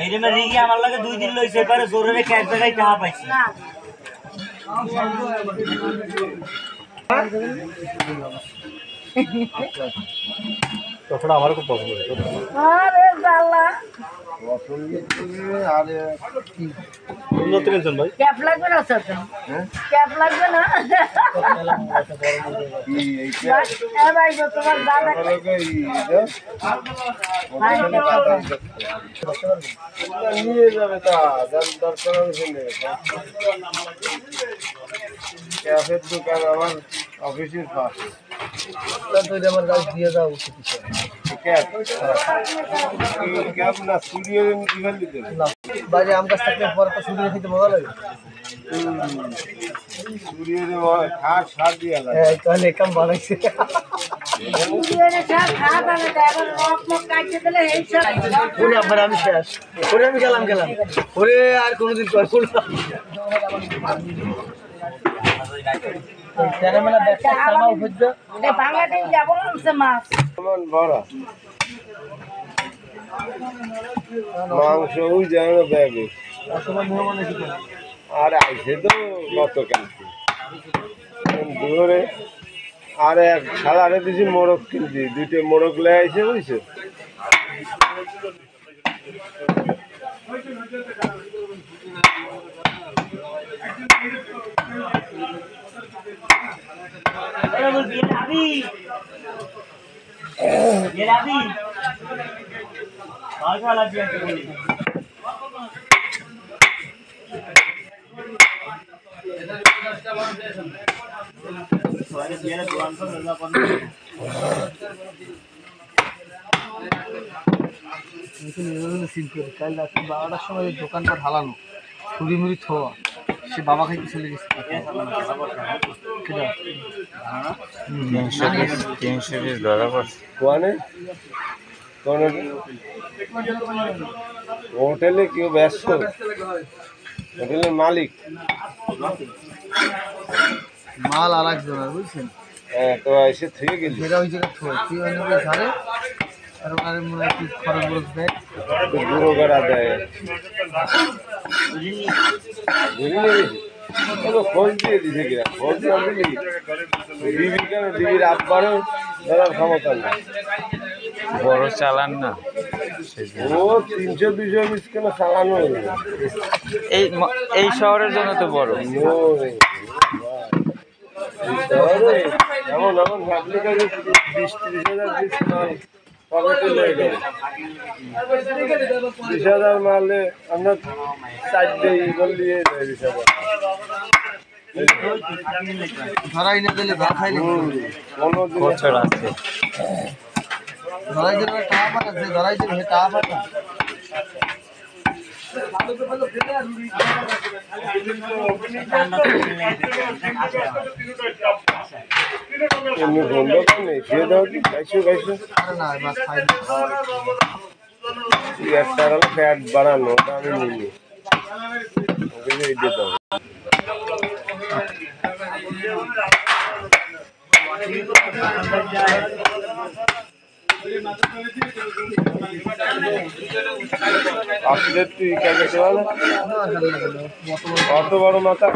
এইরকম রিগি আমার লাগে 2 দিন লইছে পারে জোরে ক্যাশ জায়গায় টাকা পাইছি কথাটা আমার খুব পছন্দ হয়েছে আরে জালা আরে উন্নত টেনশন ভাই ক্যাপ লাগবে না স্যার ক্যাপ লাগবে না এ ভাই তোমার দাদা নিয়ে যাবে তা দরকার ক্যাফের দোকান আমার অফিসের পাশে আমার গাছ দিয়ে যাওয়া উচিত ক্যাব না স্টুডিও কিভাবে দিতে বাইরে আম গাছ থাকলে পরে তো স্টুডিও খেতে মজা লাগে স্টুডিও খাট সার দিয়ে লাগে তাহলে কাম বানাইছে আমি শেষ করে আমি গেলাম করে আর কোনোদিন মাংস ওই যেন ব্যাগে আর আইসে তো কত কিনছি ধরে আর এক সালারে দিছি মোরগ কিনছি 2টে মোরগ লে আইসে বুঝছো কাল রাত্রি 12টার সময় দোকানটা ঢালানো ছুরি মুড়ি থোয়া সে বাবা খাইতে চলে গেছে হোটেলে কেউ ব্যস্ত হোটেলের মালিক মাল আর একজনের বুঝছেন হ্যাঁ তো এসে থেকে গেছে ওই জায়গায় তুই অন্য ধারে আর ওনার মনে হয় কি খরচ বরচ দেয় বুড়ো গাড়া দেয় খোঁজ দিয়ে দিছে কিনা খোঁজ না দিলি দিবি কেন দিবির আব্বারও ধরার ক্ষমতা নেই বড় চালান না ও 300-200 পিস কেন চালানো এই শহরের জন্য তো বড় এমন এমন ভাবলি 20-30 হাজার পিস মাল পকেটে লেগে গেল 20,000 মালে আমরা 4 বললি 20,000 ধরাই না দিলে ভাত খাইলে বছর আছে ধরাই দিলে টাকা পাঠাচ্ছে ধরাই দিলে টাকা পাঠা এমনি বন্ধ নেই খেয়ে দাও কি খাইছো না মাছ খাই একটা হলো ফ্যাট বাড়ানো ওটা আমি নিইনি ওকে এই দিতে হবে আসলে তুই কেন অত বড় মাথা